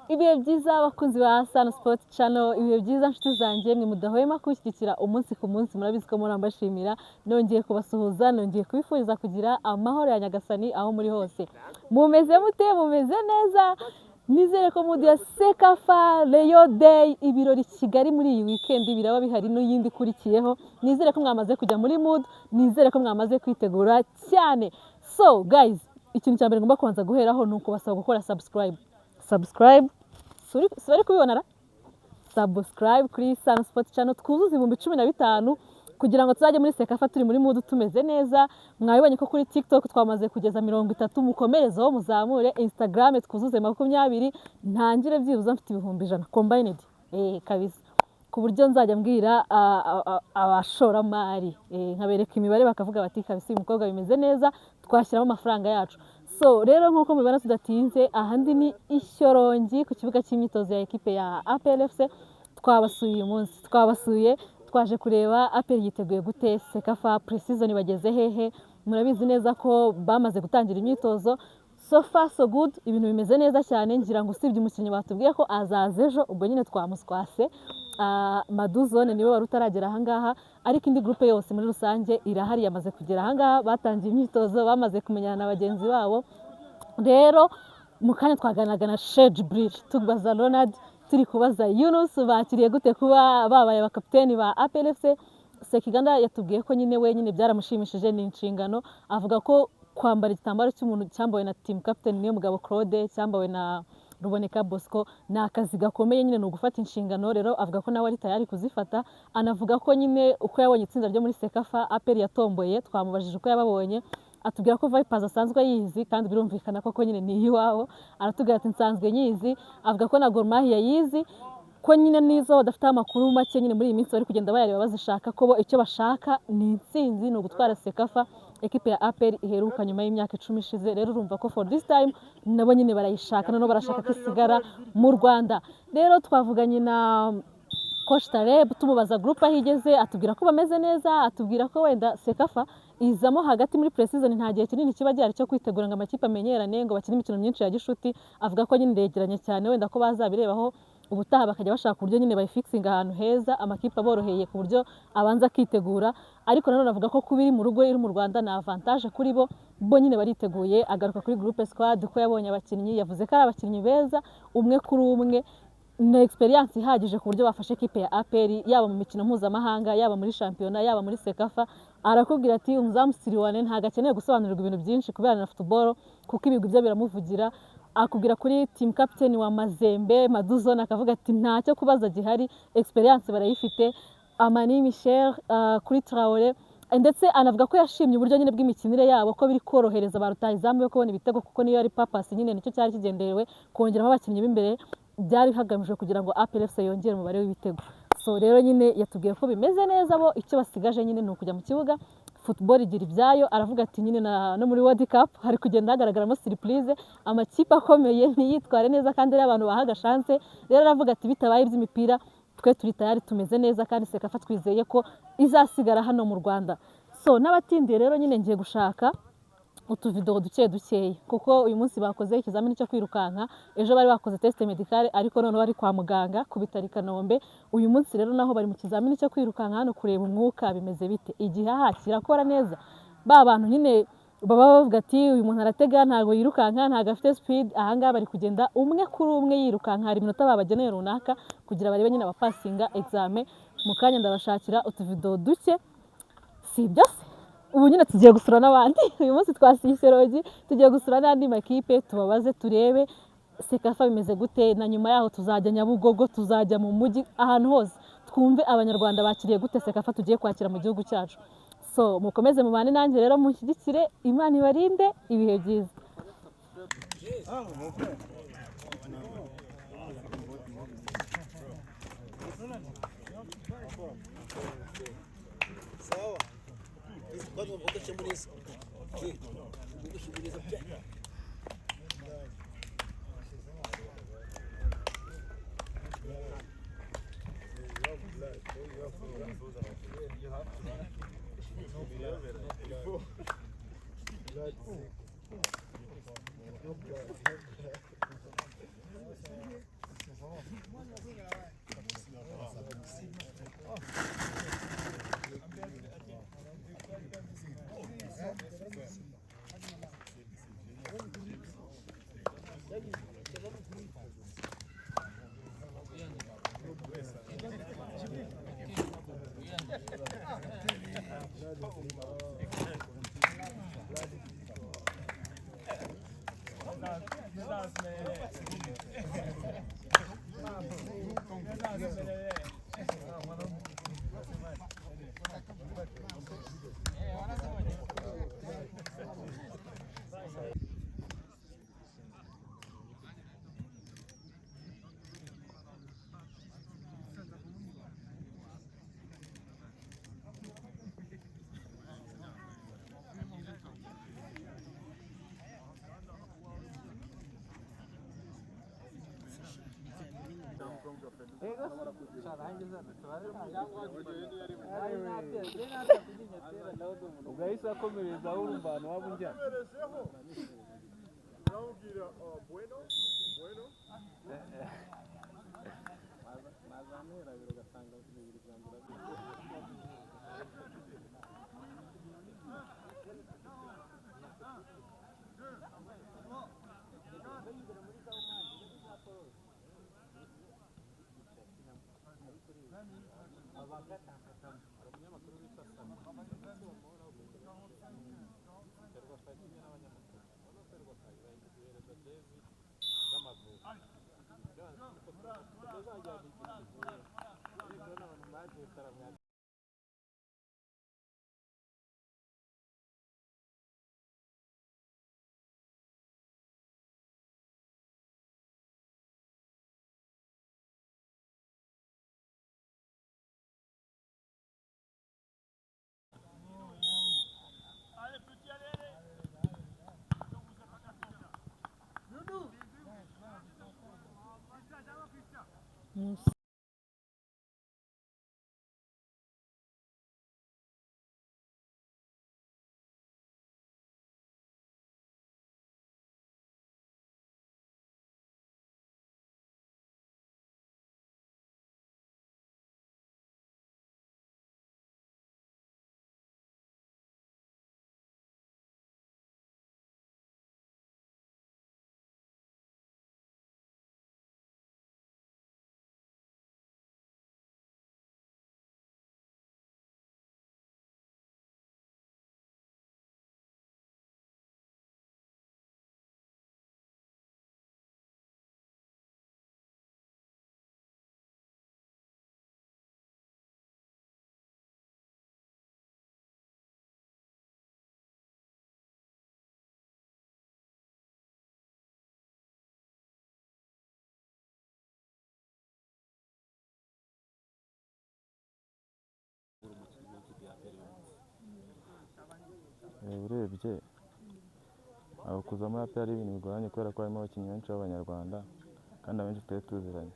Ibihe byiza abakunzi ba Sano Sport Channel, ibihe byiza nshuti zanjye mwe mudahwema kushyigikira umunsi ku munsi, murabizi ko murambashimira. Nongeye kubasuhuza, nongeye kubifuriza kugira amahoro ya Nyagasani aho muri hose. Mumeze mute? Mumeze neza? Nizere ko mudi ya Sekafa Rayo Day ibirori Kigali muri iyi weekend biraba bihari n'iyindi kurikiyeho. Nizere ko mwamaze kujya muri mood, nizere ko mwamaze kwitegura cyane. So guys, ikintu cya mbere ngomba kubanza guheraho ni ukubasaba gukora subscribe. Sorry kubibona ra? Subscribe kuri Sano Sport Channel twuzuze 15,000 kugira ngo tuzajye muri Sekafa turi muri mood tumeze neza. Mwabibonye ko kuri TikTok twamaze kugeza 30, mukomerezeho muzamure. Instagram twuzuze 20, ntangire byibuza mfite 100,000 combined kabisa, ku buryo nzajya mbwira abashoramari nkabereka imibare bakavuga bati kabisa uyu mukobwa bimeze neza, twashyiramo amafaranga yacu. So rero nkuko mubibona tudatinze, ahandi ni Ishyorongi ku kibuga cy'imyitozo ya ekipe ya APR FC. Twabasuye uyu munsi, twaje kureba APR yiteguye gute, Sekafa pre-season bageze hehe. Murabizi neza ko bamaze gutangira imyitozo. So far so good, ibintu bimeze neza cyane. Ngira ngo usibye umukinnyi batubwiye ko azaza ejo, ubwo nyine twamuswase. Maduzone niwe wari utaragera ahangaha, ariko indi groupe yose muri rusange irahari, yamaze kugera ahangaha, batangiye imyitozo, bamaze kumenyana na bagenzi babo. Rero mu kanya twaganiraga na Sheikh Bridge, tubaza Ronald, turi kubaza Yunus bakiriye gute kuba babaye abakapiteni ba APR FC. Sekiganda yatubwiye ko nyine wenyine byaramushimishije, ni inshingano. Avuga ko kwambara igitambaro cy'umuntu cyambawe na team captain niyo mugabo Claude, cyambawe na Ruboneka Bosco, ni akazi gakomeye nyine, ni ugufata inshingano. Rero avuga ko nawe ari tayari kuzifata. Anavuga ko nyine uko yabonye itsinda ryo muri Sekafa APR yatomboye, twamubajije uko yababonye, atubwira ko Vipers asanzwe yizi kandi birumvikana ko nyine ni iwabo. Aratubwira ati nsanzwe nyizi. Avuga ko na Gor Mahia yizi, ko nyine nizo badafite amakuru make nyine muri iyi minsi bari kugenda bayareba bazishaka, ko bo icyo bashaka ni intsinzi, ni ugutwara Sekafa. Ekipe ya APR iheruka nyuma y'imyaka 10 ishize. Rero urumva ko for this time nabo nyine barayishaka, none barashaka kwisigara mu Rwanda. Rero twavuganye na Coach Taleb tumubaza groupe ahigeze, atubwira ko bameze neza, atubwira ko wenda Sekafa izamo hagati muri pre-season nta gihe kinini kiba gihari cyo kwitegura ngo amakipe amenyerane ngo bakine imikino myinshi ya gishuti. Avuga ko nyine ndegeranye cyane, wenda ko bazabirebaho ubutaha bakajya bashaka uburyo nyine bayifixinga ahantu heza, amakipe aboroheye ku buryo abanza akitegura. Ariko nanone avuga ko kubiri mu rugo iri mu Rwanda na avantage kuri bo nyine bariteguye. Agaruka kuri groupe squad ko yabonye abakinnyi, yavuze ko ari abakinnyi beza, umwe kuri umwe na experience ihagije ku buryo bafashe ekipe ya APR yaba mu mikino mpuzamahanga, yaba muri shampiyona, yaba muri Sekafa. Arakubwira ati umuzamu Siriwane ntago akeneye gusobanurirwa ibintu byinshi kubera na football, kuko ibigwi bye biramuvugira. Akubwira kuri team captain wa Mazembe Maduzone, akavuga ati ntacyo kubaza gihari, experience barayifite. Amani Michel kuri Traoré, ndetse anavuga ko yashimye uburyo nyine bw'imikinire yabo, ko biri korohereza ba rutahizamu yo kubona ibitego, kuko niyo ari purpose nyine, nicyo cyari kigenderewe, kongeramo abakinnyi b'imbere. Byari hagamijwe kugira ngo APR FC yongere umubare w'ibitego. So rero nyine yatubwiye ko bimeze neza, bo icyo basigaje nyine ni ukujya mu kibuga. Football igira ibyayo. Aravuga ati nyine no muri World Cup hari kugenda hagaragaramo surprise, amakipe akomeye ntiyitware neza kandi ari abantu bahaga chance. Rero aravuga ati bitabaye iby'imipira twe turi tayari, tumeze neza, kandi Sekafa twizeye ko izasigara hano mu Rwanda. So n'abatindiye rero nyine ngiye gushaka utuvideo dukeya, kuko uyu munsi bakoze ikizamini cyo kwirukanka. Ejo bari bakoze test medicale, ariko none bari kwa muganga ku bitari Kanombe. Uyu munsi rero naho bari mu kizamini cyo kwirukanka hano kureba umwuka bimeze bite, igihaha kirakora neza. Ba bantu nyine baba bavuga ati uyu muntu aratega, ntago yirukanka, ntago afite speed. Ahangaha bari kugenda umwe kuri umwe yirukanka, hari iminota babageneye runaka kugira barebe nyine abapasinga examen. Mu kanya ndabashakira utuvideo duke, si byose. Ubu nyine tugiye gusura n'abandi. Uyu munsi twasiye Ishyorongi, tugiye gusura n'andi makipe, tubabaze turebe Sekafa bimeze gute, na nyuma yaho tuzajya Nyabugogo, tuzajya mu mujyi, ahantu hose twumve abanyarwanda bakiriye gute Sekafa tugiye kwakira mu gihugu cyacu. So mukomeze mubane nanjye rero, mushyigikire. Imana ibarinde, ibihe byiza. Quando eu deixo por isso, ugahise akomerezaho urumbano waba unjyana mazamera ugasanga bibiri byambura urebye kuza muri APR ari ibintu bigoranye kubera ko harimo abakinnyi benshi b'Abanyarwanda kandi abenshi twari tuziranye,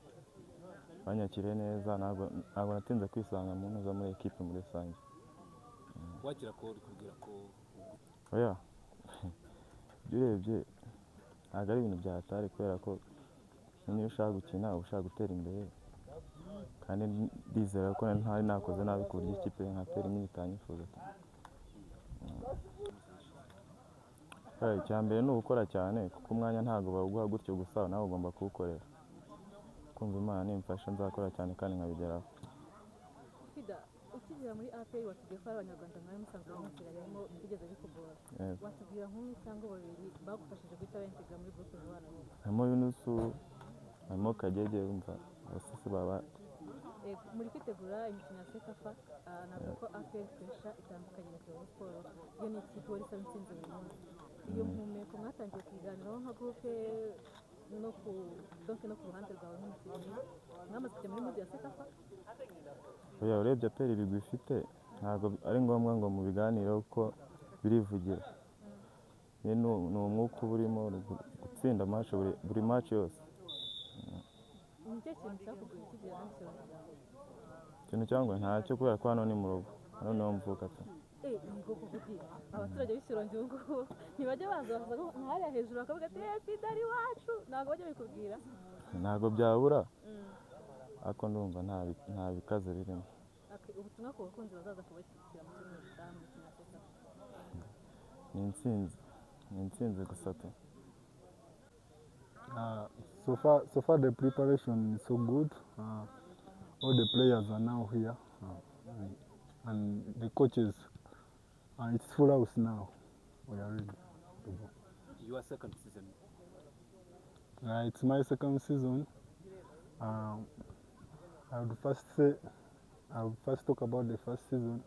banyakiriye neza, ntabwo natinze kwisanga mu ntuza muri ekipe muri rusange. wagira ko uri kubwira ko oya urebye ntabwo ari ibintu byahatari kubera ko niyo ushaka gukina uba ushaka gutera imbere kandi ndizera ko ntari nakoze nabi ku buryo ikipe nka APR nyine itanyifuza. Icya mbere ni ugukora cyane kuko umwanya ntabwo bawuguha gutyo gusa, nawe ugomba kuwukorera. Kumva Imana nimfasha nzakora cyane kandi nkabigeraho. Fida, ukigera muri APR watubwiye ko ari Abanyarwanda mwari musanzwe musigayemo bigeze bikugora. Watubwira nk'umwe cyangwa babiri bagufashije guhita winjiza muri groupe z'abana. Harimo Yunusu, harimo Kagege, wumva bose baba muri kwitegura imikino ya Sekafa, navuga ko APR Pressure itandukanye na Kiyovu Sport, iyo ni ikipe wari isaba intsinzi buri munsi. Iyo mpumeko mwatangiye kuganiraho nka groupe no ku ruhande rwawe nk'umukinnyi mwamaze kujya muri mudi ya Sekafa? Oya, urebye APR ibigwi ifite ntabwo ari ngombwa ngo mu biganireho kuko birivugira. Ni umwuka uba urimo gutsinda buri match yose. Ni cyo kintu cyakugura ikigera n'ishyoro ryawe? Ikintu cyangwa ntacyo kubera ko hano ni mu rugo, hano niho mvuka tu. Niko kuvugira abaturage b'Ishyorongi ubu ngubu ntibajya baza bakavuga nk'ahariya hejuru bakavuga ati Fida ari iwacu, ntabwo bajya bikubwira? Ntabwo byabura ariko ndumva nta bikaze birimo. Ubutumwa ku bakunzi bazaza kubashyigikira mu cyumweru gitaha mu mikino ya Sekafa? Ni intsinzi gusa tu. so far the preparation is so good. All the players are now here, and the coaches. It's full house now. We are ready to go. Your second season. It's my second season. I would first talk about the first season.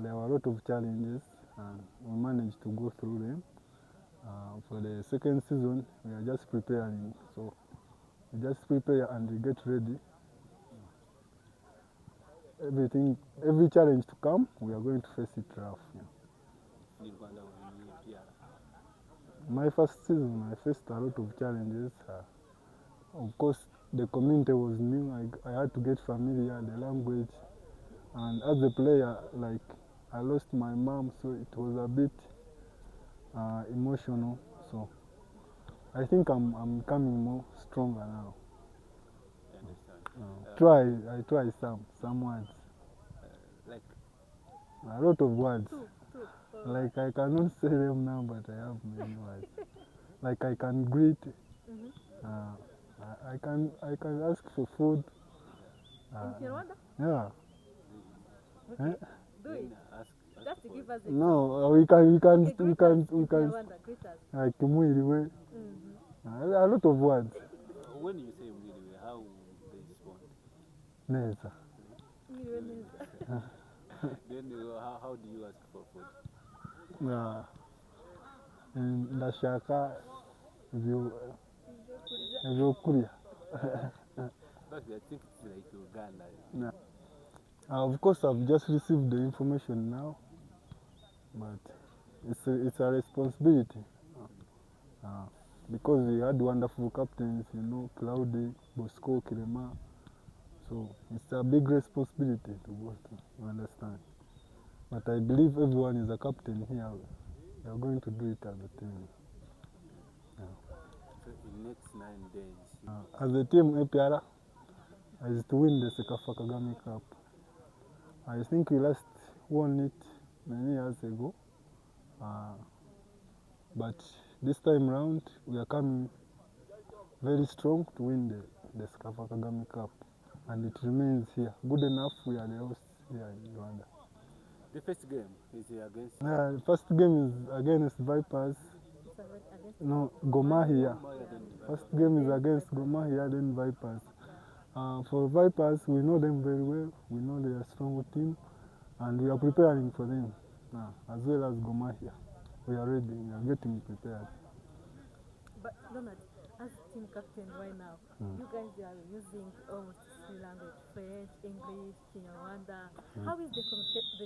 There were a lot of challenges, and we managed to go through them. For the second season, we are just preparing. So we just prepare and we get ready. Every challenge to come, we are going to face it rough. Yeah. My first season, I faced a lot of challenges. Of course, the community was new. I had to get familiar, the language. And as a player, like, I lost my mom, so it was a bit emotional. So I think I'm becoming more stronger now. I try some words. Like a lot of words. Like I cannot say them now, but I have many words. Like I can greet. I can ask for food. In Rwanda? Yeah. Okay. Do it. Just to give us a No, we can Rwanda, greet us. like mwiriwe. A lot of words. when you say mwiriwe, how they respond? Neza. Mwiriwe neza. Then how do you ask for food? Ndashaka ibyokurya. But I think it's like Uganda. Of course, I've just received the information now, but it's a responsibility because we had wonderful captains, Claude, Bosco, Kilema. So it's a big responsibility to go through, you understand. But I believe everyone is a captain here. We are going to do it as a team. So in next 9 days. As a team, APR is to win the Sekafa Kagame Cup. I think we last won it many years ago, but this time round we are coming very strong to win the Sekafa Kagame Cup, and it remains here. Good enough, we are the hosts here in Rwanda. The first game is against? The first game is against Vipers. No, Gor Mahia. First game is against Gor Mahia, then Vipers. For Vipers, we know them very well. We know they are a strong team, and we are preparing for them as well as Gor Mahia. We are ready. We are getting prepared. But Leonard, as team captain right now, you guys are using almost three languages: French, English, Kinyarwanda. How is the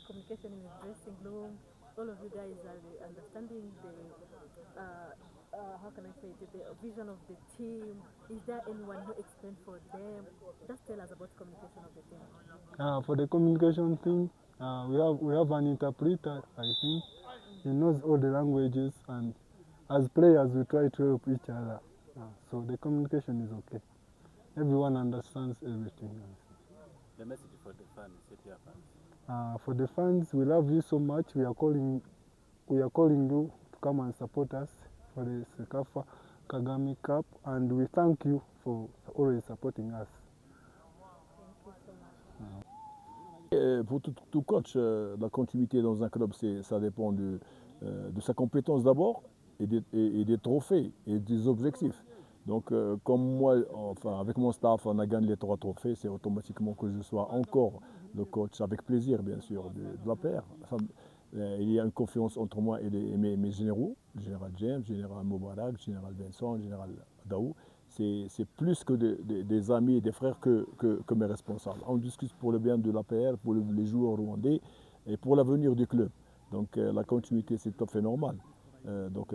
communication in the dressing room? All of you guys are understanding the how can I say it, the vision of the team. Is there anyone who explains for them? Just tell us about communication of the team. For the communication thing, we have an interpreter, I think. He knows all the languages, and as players we try to help each other. So the communication is okay. Everyone understands everything. The message for the fans, APR fans. For the fans, we love you so much. We are calling you to come and support us for the Sekafa Kagame Cup, and we thank you for always supporting us. Pour tout coach, la continuité dans un club, ça dépend de sa compétence d'abord et des trophées et des objectifs. Donc, comme moi, enfin, avec mon staff, on a gagné les 3 trophées, c'est automatiquement que je sois encore le coach, avec plaisir bien sûr, de la paire. Il y a une confiance entre moi et mes généraux, le général James, le général Moubarak, le général Vincent, le général Daou. C'est plus que des amis et des frères que mes responsables. On discute pour le bien de l'APR, pour les joueurs rwandais et pour l'avenir du club. Donc la continuité, c'est tout à fait normal. Donc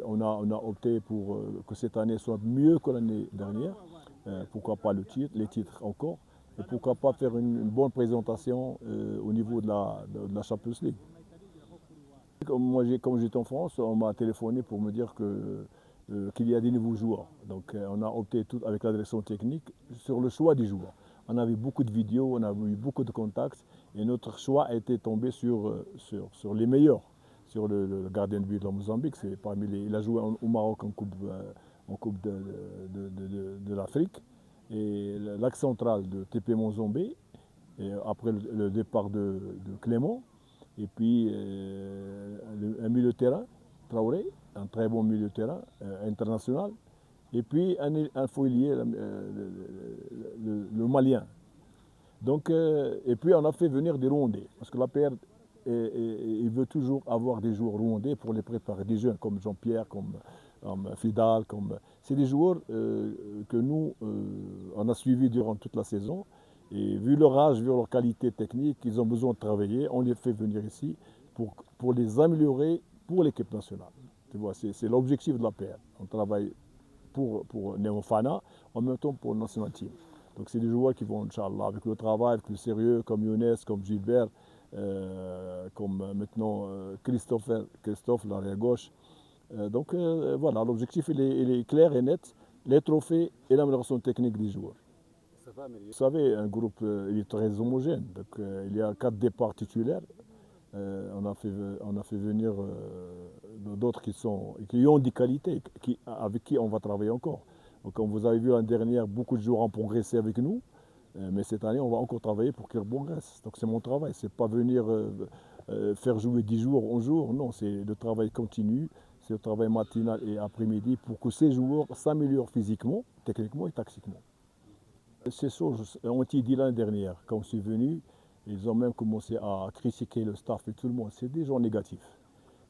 on a opté pour que cette année soit mieux que l'année dernière. Pourquoi pas les titres encore. Et pourquoi pas faire une bonne présentation au niveau de la Champions League. Comme j'étais en France, on m'a téléphoné pour me dire qu'il y a des nouveaux joueurs. Donc on a opté tout avec la direction technique sur le choix des joueurs. On avait beaucoup de vidéos, on a eu beaucoup de contacts et notre choix a été tombé sur les meilleurs. Sur le gardien de but de la Mozambique, il a joué au Maroc en Coupe de l'Afrique. Et l'axe central de TP Mazembe, et après le départ de Clément. Et puis un milieu de terrain, Traoré, un très bon milieu de terrain international. Et puis un folier, le Malien. Donc, et puis on a fait venir des Rwandais, parce que la PR, il veut toujours avoir des joueurs rwandais pour les préparer, des jeunes comme Jean-Pierre, comme Fidal. C'est des joueurs que nous, on a suivis durant toute la saison. Et vu leur âge, vu leur qualité technique, ils ont besoin de travailler, on les fait venir ici pour les améliorer pour l'équipe nationale. Tu vois, c'est l'objectif de la PR. On travaille pour Neofana, en même temps pour le National Team. Donc c'est des joueurs qui vont, Inch'Allah, avec le travail, avec le sérieux, comme Younes, comme Gilbert, comme maintenant Christophe, l'arrière gauche. Donc voilà, l'objectif il est clair et net, les trophées et l'amélioration technique des joueurs. Vous savez, un groupe il est très homogène, donc il y a 4 départs titulaires. On a fait venir d'autres qui ont des qualités, avec qui on va travailler encore. Donc, comme vous avez vu l'année dernière, beaucoup de joueurs ont progressé avec nous, mais cette année, on va encore travailler pour qu'ils progressent. Donc c'est mon travail, c'est pas venir faire jouer 10 jours, 11 jours, non, c'est le travail continu, c'est le travail matinal et après-midi pour que ces joueurs s'améliorent physiquement, techniquement et tactiquement. Ces choses ont été dites l'année dernière, quand je suis venu, ils ont même commencé à critiquer le staff et tout le monde. C'est des gens négatifs.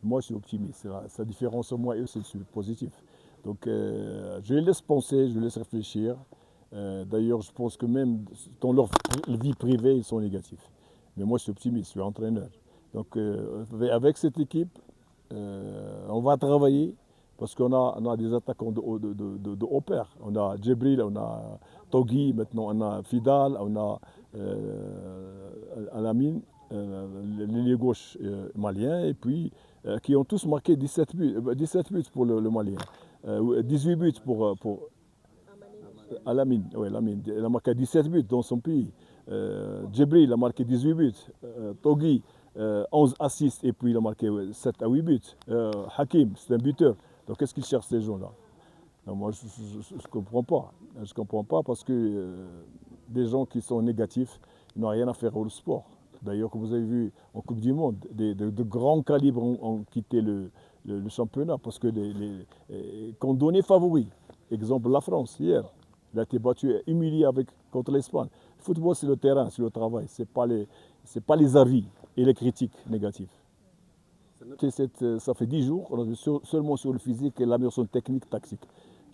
Moi, je suis optimiste. La différence entre moi et eux, c'est que je suis positif. Donc, je les laisse penser, je les laisse réfléchir. D'ailleurs, je pense que même dans leur vie privée, ils sont négatifs. Mais moi, je suis optimiste, je suis entraîneur. Donc, avec cette équipe, on va travailler parce qu'on a des attaquants de haut pair. On a Djibril, on a Togui, maintenant on a Fidal, on a Alamine, l'ailier gauche malien, et puis qui ont tous marqué 17 buts pour le Malien. 18 buts pour Alamine. Oui, Alamine. Il a marqué 17 buts dans son pays. Djibril a marqué 18 buts. Togui, 11 assists, et puis il a marqué 7 à 8 buts. Hakim, c'est un buteur. Donc qu'est-ce qu'ils cherchent ces gens-là? Moi, je ne comprends pas. Je ne comprends pas parce que des gens qui sont négatifs n'ont rien à faire au sport. D'ailleurs, comme vous avez vu en Coupe du Monde, de grands calibres ont quitté le championnat parce que qu'on donnait favoris. Exemple, la France, hier, il a été battu, humilié contre l'Espagne. Le football, c'est le terrain, c'est le travail, ce n'est pas les avis et les critiques négatives. Ça fait 10 jours, on a vu seulement sur le physique et l'amélioration technique, tactique.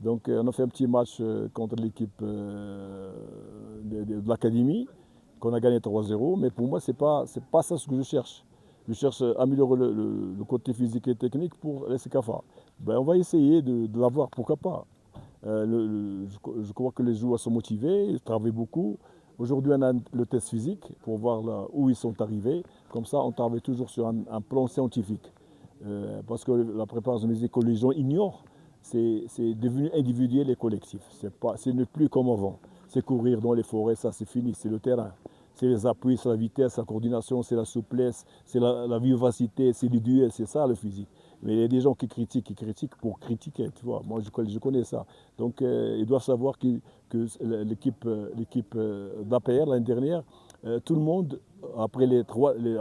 Donc on a fait un petit match contre l'équipe de l'académie, qu'on a gagné 3-0, mais pour moi, ce n'est pas ça ce que je cherche. Je cherche à améliorer le côté physique et technique pour les CKFA. Ben, on va essayer de l'avoir, pourquoi pas. Je crois que les joueurs sont motivés, ils travaillent beaucoup. Aujourd'hui, on a le test physique pour voir là où ils sont arrivés. Comme ça, on travaille toujours sur un plan scientifique. Parce que la préparation physique que les gens ignorent, c'est devenu individuel et collectif. Ce n'est plus comme avant. C'est courir dans les forêts, ça c'est fini, c'est le terrain. C'est les appuis, c'est la vitesse, la coordination, c'est la souplesse, c'est la vivacité, c'est le duel, c'est ça le physique. Mais il y a des gens qui critiquent pour critiquer, tu vois. Moi, je connais ça. Donc, ils doivent savoir que l'équipe d'APR, l'année dernière, tout le monde, après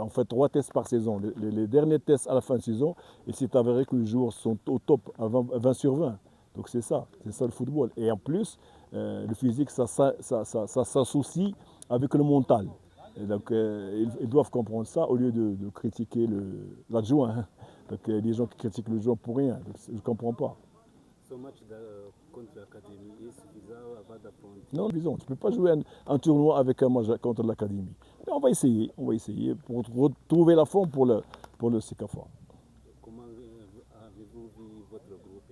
on fait 3 tests par saison. Les derniers tests à la fin de saison, il s'est avéré que les joueurs sont au top à 20 sur 20. Donc, c'est ça le football. Et en plus, le physique, ça s'associe avec le mental. Et donc, ils doivent comprendre ça au lieu de critiquer l'adjoint. Hein. Donc, les gens qui critiquent le joueur pour rien, donc, je ne comprends pas. Ce match contre l'Académie est suffisant avant d'affronter? Non, disons, tu ne peux pas jouer un tournoi avec un match contre l'Académie. Mais on va essayer pour retrouver la forme pour le CKFA. Comment avez-vous vu votre groupe?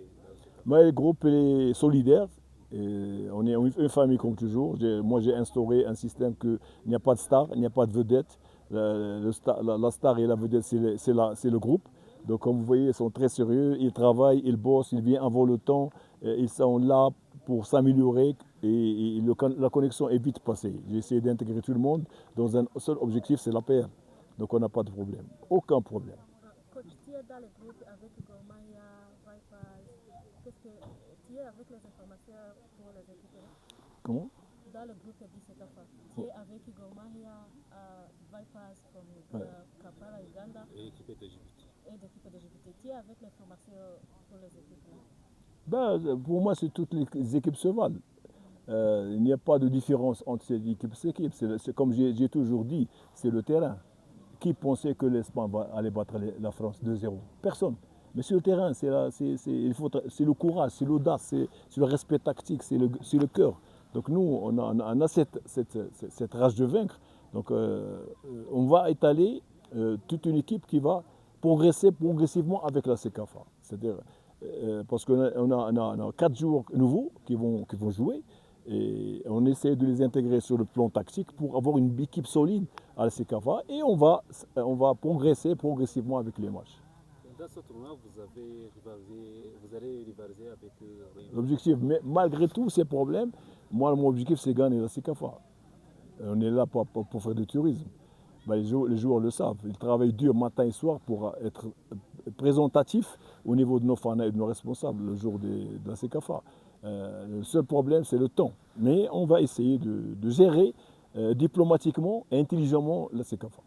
Le groupe est solidaire. Et on est une famille comme toujours. Moi, j'ai instauré un système qu'il n'y a pas de star, il n'y a pas de vedette. La star et la vedette, c'est le groupe. Donc, comme vous voyez, ils sont très sérieux, ils travaillent, ils bossent, ils viennent avant le temps. Ils sont là pour s'améliorer et la connexion est vite passée. J'ai essayé d'intégrer tout le monde dans un seul objectif, c'est la paix. Donc, on n'a pas de problème. Aucun problème. Coach, tu es dans le groupe avec Gor Mahia, Vipers. Qu'est-ce que tu es avec les informations pour les équipes? Comment? Dans le groupe du Sekafa, tu es avec Gor Mahia, Vipers from Kampala, Uganda Et l'équipe de Djibouti. et l'équipe de Djibouti. Tu es avec les formations pour les équipes là? Ben, pour moi, c'est toutes les équipes se valent. Il n'y a pas de différence entre ces équipes. C'est comme j'ai toujours dit, c'est le terrain. Qui pensait que l'Espagne allait battre la France 2-0? Personne. Mais sur le terrain, c'est le courage, c'est l'audace, c'est le respect tactique, c'est le cœur. Donc nous, on a cette rage de vaincre. Donc on va étaler toute une équipe qui va progresser progressivement avec la CECAFA. C'est-à-dire, parce qu'on a 4 joueurs nouveaux qui vont jouer. Et on essaie de les intégrer sur le plan tactique pour avoir une équipe solide à la CECAFA et on va progresser progressivement avec les matchs. Dans ce tournoi, vous allez rivaliser avec L'objectif, mais malgré tous ces problèmes, moi mon objectif c'est gagner la CECAFA. On est là pour faire du tourisme. Ben, les joueurs le savent, ils travaillent dur matin et soir pour être présentatifs au niveau de nos fans et de nos responsables le jour de la CECAFA. Le seul problème, c'est le temps. Mais on va essayer de gérer diplomatiquement et intelligemment la CECAFA.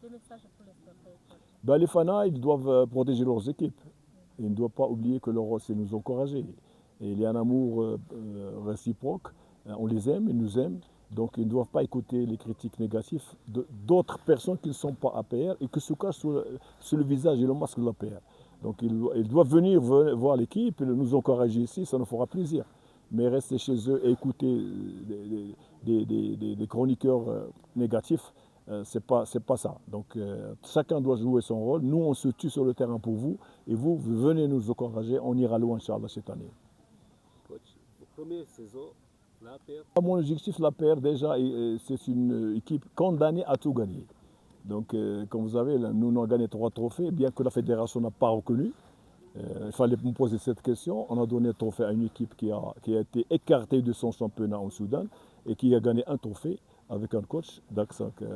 Le message pour les sportifs? Ben, les fans, ils doivent protéger leurs équipes. Ils ne doivent pas oublier que leur rôle, c'est de nous encourager. Et il y a un amour réciproque. On les aime, ils nous aiment. Donc ils ne doivent pas écouter les critiques négatives d'autres personnes qui ne sont pas APR et qui se cachent sur le visage et le masque de l'APR. Donc ils doivent venir voir l'équipe et nous encourager ici, ça nous fera plaisir. Mais rester chez eux et écouter des chroniqueurs négatifs, c'est pas ça. Donc chacun doit jouer son rôle. Nous, on se tue sur le terrain pour vous et vous venez nous encourager. On ira loin, Inch'Allah, cette année. Coach, la première saison, l'APR. Mon objectif, l'APR, déjà, c'est une équipe condamnée à tout gagner. Donc, comme vous savez, nous avons gagné 3 trophées, bien que la fédération n'a pas reconnu. Il fallait me poser cette question. On a donné un trophée à une équipe qui a été écartée de son championnat en Soudan et qui a gagné un trophée avec un coach. Donc,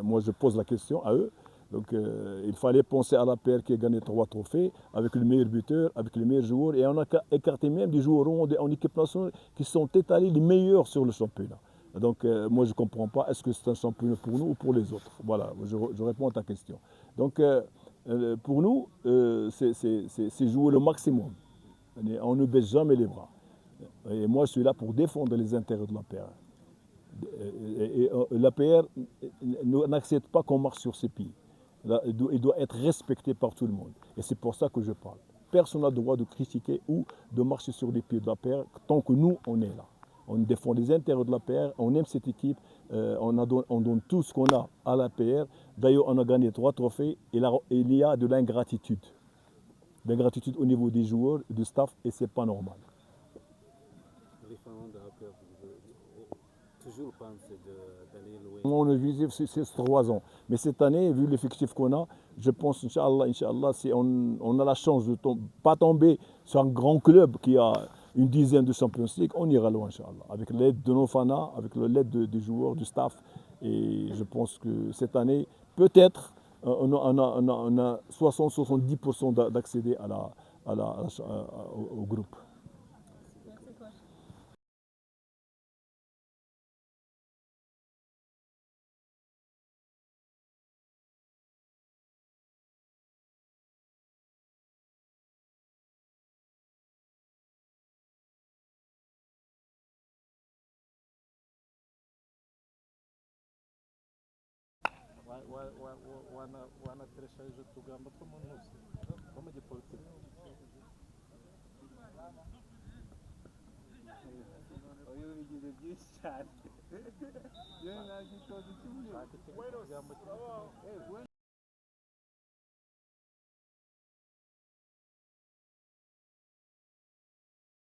moi, je pose la question à eux. Donc, il fallait penser à l'APR qui a gagné 3 trophées avec le meilleur buteur, avec les meilleurs joueurs. Et on a écarté même des joueurs en équipe nationale qui sont étalés les meilleurs sur le championnat. Donc, moi, je ne comprends pas, est-ce que c'est un championnat pour nous ou pour les autres? Voilà, je réponds à ta question. Donc, pour nous, c'est jouer le maximum. On ne baisse jamais les bras. Et moi, je suis là pour défendre les intérêts de l'APR. Et l'APR n'accepte pas qu'on marche sur ses pieds. Il doit être respecté par tout le monde. Et c'est pour ça que je parle. Personne n'a le droit de critiquer ou de marcher sur les pieds de l'APR tant que nous, on est là. On défend les intérêts de l'APR, on aime cette équipe, on donne tout ce qu'on a à l'APR. D'ailleurs, on a gagné 3 trophées et là, il y a de l'ingratitude. L'ingratitude au niveau des joueurs, du staff, et ce n'est pas normal. Les fans de l'APR, toujours pensent d'aller loin. Mon objectif, c'est 3 ans. Mais cette année, vu l'effectif qu'on a, je pense, Inch'Allah, si on a la chance de ne pas tomber sur un grand club qui a une dizaine de Champions League, on ira loin, Inch'Allah. Avec l'aide de nos fans, avec l'aide des joueurs, du staff. Et je pense que cette année, peut-être, on a 60-70% d'accéder au groupe. Merci, coach. wanatreshaje utugambo two mu ntuzi two mu gipolitiki uyu bigize byinshi cyane yewe nta gitozi kimwe